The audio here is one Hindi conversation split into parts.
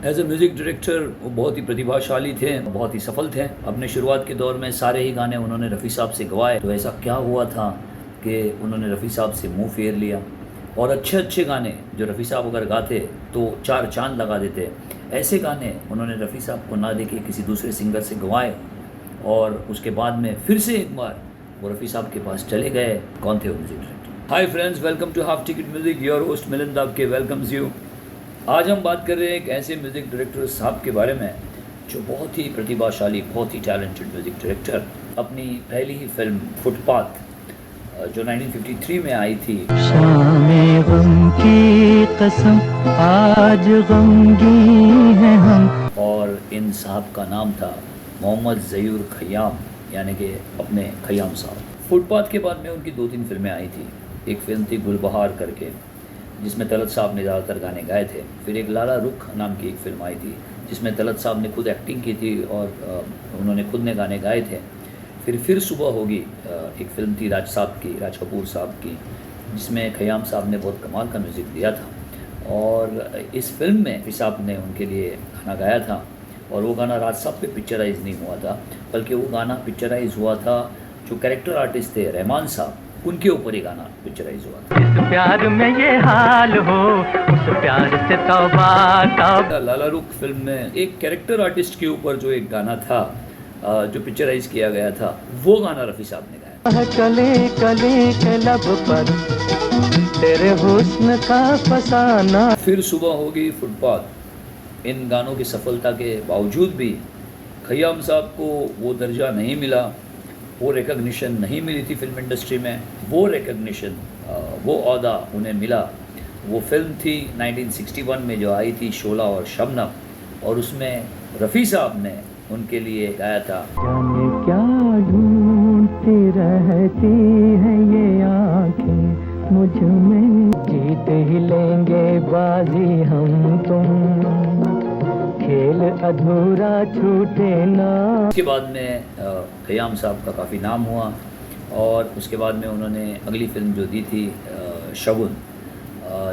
एज ए म्यूज़िक डायरेक्टर वो बहुत ही प्रतिभाशाली थे, बहुत ही सफल थे। अपने शुरुआत के दौर में सारे ही गाने उन्होंने रफ़ी साहब से गवाए। तो ऐसा क्या हुआ था कि उन्होंने रफ़ी साहब से मुंह फेर लिया और अच्छे अच्छे गाने जो रफ़ी साहब अगर गाते तो चार चांद लगा देते, ऐसे गाने उन्होंने रफ़ी साहब को ना देके किसी दूसरे सिंगर से गवाए। और उसके बाद में फिर से एक बार वो रफ़ी साहब के पास चले गए। कौन थे वो music director? Hi friends, welcome to half ticket music. Your host Milind आपके वेलकम्स यू। आज हम बात कर रहे हैं एक ऐसे म्यूज़िक डायरेक्टर साहब के बारे में जो बहुत ही प्रतिभाशाली, बहुत ही टैलेंटेड म्यूज़िक डायरेक्टर। अपनी पहली ही फिल्म फुटपाथ जो 1953 में आई थी, शामे गम की कसम आज गमगीन हैं हम, और इन साहब का नाम था मोहम्मद ज़हीर खयाम, यानी कि अपने खयाम साहब। फुटपाथ के बाद में उनकी 2-3 फिल्में आई थी। एक फिल्म थी गुलबहार करके जिसमें तलत साहब ने ज़्यादातर गाने गाए थे। फिर एक लाला रुख नाम की एक फ़िल्म आई थी जिसमें तलत साहब ने खुद एक्टिंग की थी और उन्होंने खुद ने गाने गाए थे। फिर सुबह होगी एक फ़िल्म थी राज कपूर साहब की, जिसमें खयाम साहब ने बहुत कमाल का म्यूज़िक दिया था। और इस फिल्म में रफ़ी साहब ने उनके लिए गाना गाया था और वो गाना राज साहब पे पिक्चराइज़ नहीं हुआ था, बल्कि वो गाना पिक्चराइज़ हुआ था जो कैरेक्टर आर्टिस्ट थे रहमान साहब, उनके ऊपर ही गाना पिक्चराइज हुआ था। इस प्यार में ये हाल हो, उस प्यार से तौबा तौबा। लाला रुख फिल्म में एक कैरेक्टर आर्टिस्ट के ऊपर जो एक गाना था जो पिक्चराइज किया गया था, वो गाना रफ़ी साहब ने गाया। कली कली के लब पर तेरे हुस्न का फसाना। फिर सुबह होगी, फुटपाथ, इन गानों की सफलता के बावजूद भी खयाम साहब को वो दर्जा नहीं मिला, वो रिकग्निशन नहीं मिली थी फिल्म इंडस्ट्री में। वो रिकग्निशन, वो ओहदा उन्हें मिला। वो फिल्म थी 1961 में जो आई थी, शोला और शबनम, और उसमें रफ़ी साहब ने उनके लिए गाया था। जाने क्या ढूंढती रहती है ये आँखें मुझ में, जीत ही लेंगे बाजी हम तुम, खेल अधूरा छूटे ना। उसके बाद में खयाम साहब का काफ़ी नाम हुआ और उसके बाद में उन्होंने अगली फ़िल्म जो दी थी शगुन,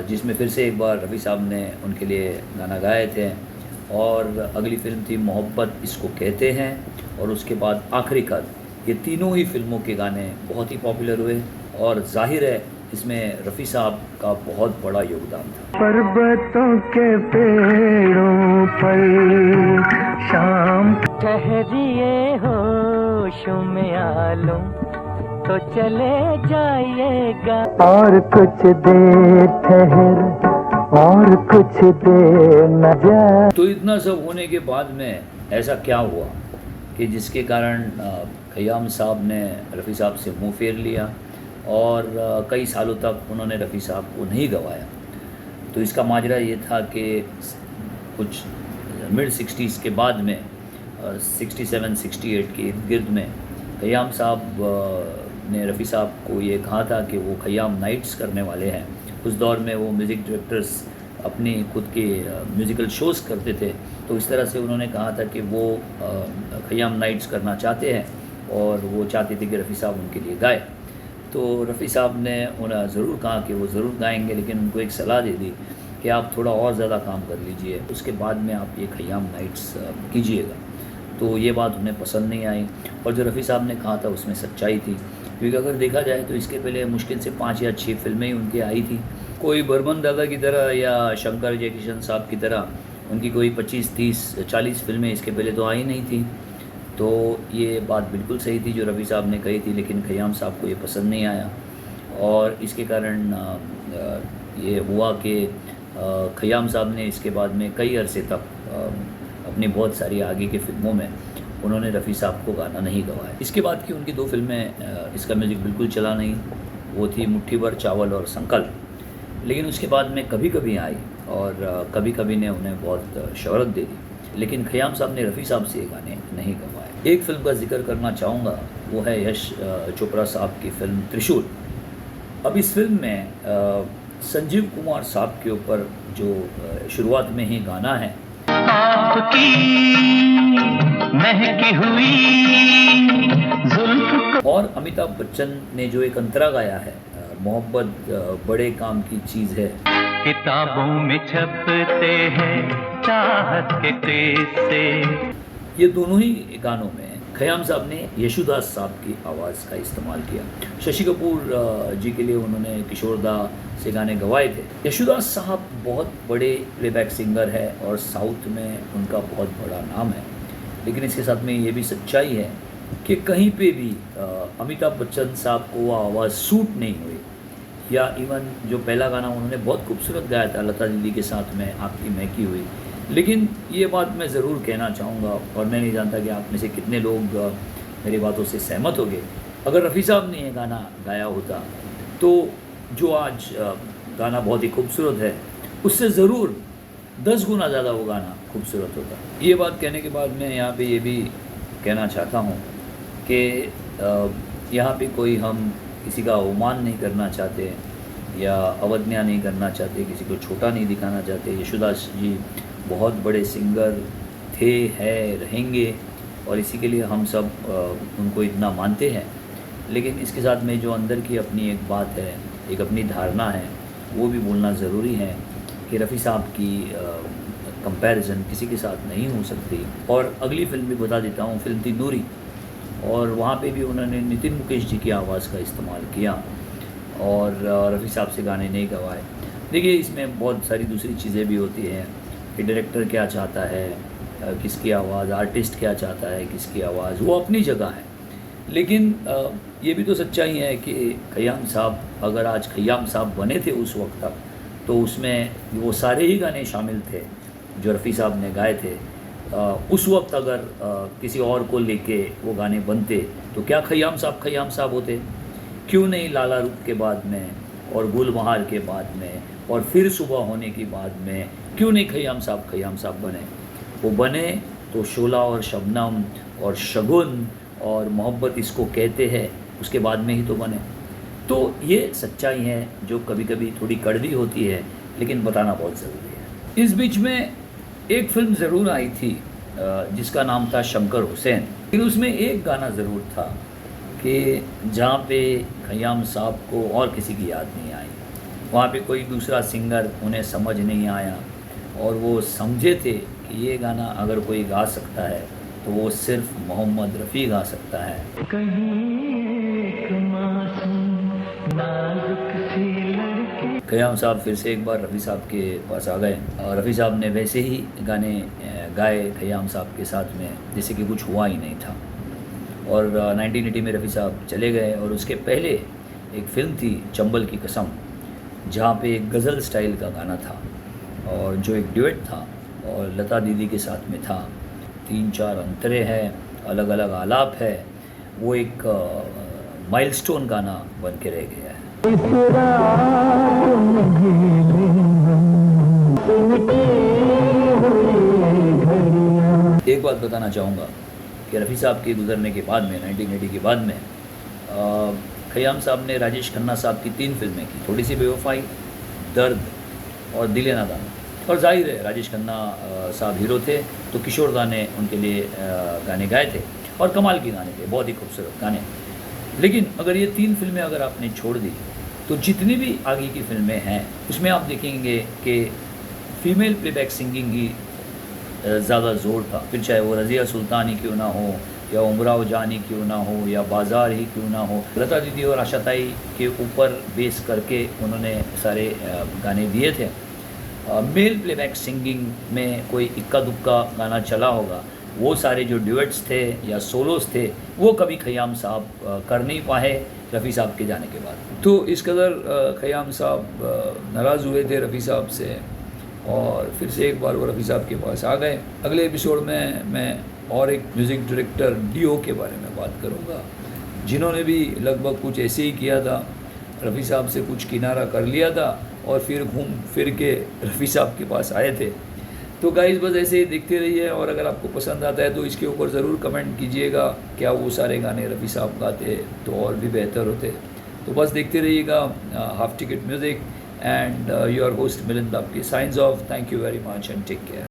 जिसमें फिर से एक बार रफ़ी साहब ने उनके लिए गाना गाए थे। और अगली फ़िल्म थी मोहब्बत इसको कहते हैं, और उसके बाद आखिरी कद। ये तीनों ही फिल्मों के गाने बहुत ही पॉपुलर हुए और जाहिर है इसमें रफ़ी साहब का बहुत बड़ा योगदान था। पर्वतों के पेड़ों पर शाम ठहरिए होशों में आलूं तो चले जाइएगा, और कुछ देर ठहर और कुछ देर न जा। तो इतना सब होने के बाद में ऐसा क्या हुआ कि जिसके कारण खयाम साहब ने रफ़ी साहब से मुंह फेर लिया और कई सालों तक उन्होंने रफ़ी साहब को नहीं गवाया। तो इसका माजरा ये था कि कुछ मिड 60s के बाद में 67-68 के इर्द गिर्द में खयाम साहब ने रफ़ी साहब को ये कहा था कि वो खयाम नाइट्स करने वाले हैं। उस दौर में वो म्यूज़िक डायरेक्टर्स अपनी खुद के म्यूज़िकल शोज़ करते थे, तो इस तरह से उन्होंने कहा था कि वो खयाम नाइट्स करना चाहते हैं और वो चाहते थे कि रफ़ी साहब उनके लिए गाए। तो रफ़ी साहब ने उन्हें ज़रूर कहा कि वो ज़रूर गाएंगे, लेकिन उनको एक सलाह दे दी कि आप थोड़ा और ज़्यादा काम कर लीजिए, उसके बाद में आप ये खयाम नाइट्स कीजिएगा। तो ये बात उन्हें पसंद नहीं आई और जो रफ़ी साहब ने कहा था उसमें सच्चाई थी, क्योंकि अगर देखा जाए तो इसके पहले मुश्किल से 5 या 6 फिल्में ही उनकी आई थी। कोई बर्मन दादा की तरह या शंकर जयकिशन साहब की तरह उनकी कोई 25, 30, 40 फिल्में इसके पहले तो आई नहीं थी। तो ये बात बिल्कुल सही थी जो रफ़ी साहब ने कही थी, लेकिन खयाम साहब को ये पसंद नहीं आया और इसके कारण ये हुआ कि खयाम साहब ने इसके बाद में कई अरसे तक अपनी बहुत सारी आगे की फ़िल्मों में उन्होंने रफ़ी साहब को गाना नहीं गवाया। इसके बाद की उनकी 2 फिल्में इसका म्यूज़िक बिल्कुल चला नहीं, वो थी मुट्ठी भर चावल और संकल्प। लेकिन उसके बाद में कभी कभी आई और कभी कभी ने उन्हें बहुत शोहरत दे दी, लेकिन खयाम साहब ने रफ़ी साहब से ये गाने नहीं गवाए। एक फ़िल्म का जिक्र करना चाहूँगा, वो है यश चोपड़ा साहब की फ़िल्म त्रिशूल। अब इस फिल्म में संजीव कुमार साहब के ऊपर जो शुरुआत में ही गाना है, आपकी महकी हुई जुल्फ, और अमिताभ बच्चन ने जो एक अंतरा गाया है, मोहब्बत बड़े काम की चीज़ है। किताबों में छपते हैं चाहत के किस्से। ये दोनों ही गानों में खयाम साहब ने यशुदास साहब की आवाज़ का इस्तेमाल किया। शशि कपूर जी के लिए उन्होंने किशोर दा से गाने गवाए थे। यशुदास साहब बहुत बड़े प्लेबैक सिंगर है और साउथ में उनका बहुत बड़ा नाम है, लेकिन इसके साथ में ये भी सच्चाई है कि कहीं पे भी अमिताभ बच्चन साहब को वो आवाज़ सूट नहीं हुई, या इवन जो पहला गाना उन्होंने बहुत खूबसूरत गाया था लता दीदी के साथ में आपकी महकी हुई, लेकिन ये बात मैं ज़रूर कहना चाहूँगा और मैं नहीं जानता कि आप में से कितने लोग मेरी बातों से सहमत होंगे। अगर रफ़ी साहब ने ये गाना गाया होता तो जो आज गाना बहुत ही खूबसूरत है उससे ज़रूर 10 गुना ज़्यादा वो गाना खूबसूरत होता। ये बात कहने के बाद मैं यहाँ पे ये भी कहना चाहता हूँ कि यहाँ पे कोई हम किसी का अवमान नहीं करना चाहते या अवज्ञा नहीं करना चाहते, किसी को छोटा नहीं दिखाना चाहते। यशुदास जी बहुत बड़े सिंगर थे, हैं, रहेंगे और इसी के लिए हम सब उनको इतना मानते हैं, लेकिन इसके साथ में जो अंदर की अपनी एक बात है, एक अपनी धारणा है, वो भी बोलना ज़रूरी है कि रफ़ी साहब की कंपैरिजन किसी के साथ नहीं हो सकती। और अगली फ़िल्म भी बता देता हूँ, फ़िल्म थी नूरी, और वहाँ पे भी उन्होंने नितिन मुकेश जी की आवाज़ का इस्तेमाल किया और रफ़ी साहब से गाने नहीं गवाए। देखिए इसमें बहुत सारी दूसरी चीज़ें भी होती हैं कि डायरेक्टर क्या चाहता है, किसकी आवाज़, आर्टिस्ट क्या चाहता है, किसकी आवाज़, वो अपनी जगह है। लेकिन ये भी तो सच्चाई है कि खयाम साहब अगर आज खयाम साहब बने थे उस वक्त तक, तो उसमें वो सारे ही गाने शामिल थे जो रफ़ी साहब ने गाए थे। उस वक्त अगर किसी और को लेके वो गाने बनते तो क्या खयाम साहब होते? क्यों नहीं लाला रूप के बाद में और गुलबहार के बाद में और फिर सुबह होने की बाद में क्यों नहीं खयाम साहब बने? वो बने तो शोला और शबनम और शगुन और मोहब्बत इसको कहते हैं उसके बाद में ही तो बने। तो ये सच्चाई है जो कभी कभी थोड़ी कड़वी होती है, लेकिन बताना बहुत ज़रूरी है। इस बीच में एक फ़िल्म ज़रूर आई थी जिसका नाम था शंकर हुसैन, लेकिन उसमें एक गाना ज़रूर था कि जहाँ पे खयाम साहब को और किसी की याद नहीं आई, वहाँ पे कोई दूसरा सिंगर उन्हें समझ नहीं आया और वो समझे थे कि ये गाना अगर कोई गा सकता है तो वो सिर्फ मोहम्मद रफ़ी गा सकता है। खयाम साहब फिर से एक बार रफ़ी साहब के पास आ गए और रफ़ी साहब ने वैसे ही गाने गाए खयाम साहब के साथ में जैसे कि कुछ हुआ ही नहीं था। और 1980 में रफ़ी साहब चले गए और उसके पहले एक फ़िल्म थी चंबल की कसम, जहाँ पे एक गज़ल स्टाइल का गाना था और जो एक ड्यूएट था और लता दीदी के साथ में था। 3-4 अंतरे हैं, अलग अलग आलाप है, वो एक माइलस्टोन गाना बन के रह गया है। एक बात बताना चाहूँगा कि रफ़ी साहब के गुज़रने के बाद में 1980 के बाद में खयाम साहब ने राजेश खन्ना साहब की 3 फिल्में की, थोड़ी सी बेवफाई, दर्द और दिल नादान। और जाहिर है राजेश खन्ना साहब हीरो थे तो किशोर दा ने उनके लिए गाने गाए थे और कमाल के गाने थे, बहुत ही खूबसूरत गाने। लेकिन अगर ये 3 फिल्में अगर आपने छोड़ दी तो जितनी भी आगे की फिल्में हैं उसमें आप देखेंगे कि फ़ीमेल प्लेबैक सिंगिंग ही ज़्यादा ज़ोर था। फिर चाहे वो रज़िया सुल्तान ही क्यों ना हो या उमराव जान ही क्यों ना हो या बाज़ार ही क्यों ना हो, लता दीदी और आशा ताई के ऊपर बेस करके उन्होंने सारे गाने दिए थे। मेल प्लेबैक सिंगिंग में कोई इक्का दुक्का गाना चला होगा, वो सारे जो ड्यूएट्स थे या सोलोस थे वो कभी खयाम साहब कर नहीं पाए रफ़ी साहब के जाने के बाद। तो इस कदर खयाम साहब नाराज़ हुए थे रफ़ी साहब से और फिर से एक बार वो रफ़ी साहब के पास आ गए। अगले एपिसोड में मैं और एक म्यूज़िक डायरेक्टर डीओ के बारे में बात करूँगा जिन्होंने भी लगभग कुछ ऐसे ही किया था, रफ़ी साहब से कुछ किनारा कर लिया था और फिर घूम फिर के रफ़ी साहब के पास आए थे। तो गाइस बस ऐसे ही देखते रहिए और अगर आपको पसंद आता है तो इसके ऊपर ज़रूर कमेंट कीजिएगा, क्या वो सारे गाने रफ़ी साहब गाते तो और भी बेहतर होते। तो बस देखते रहिएगा half ticket music and your host Milind आपकी signs off. Thank you very much and take care.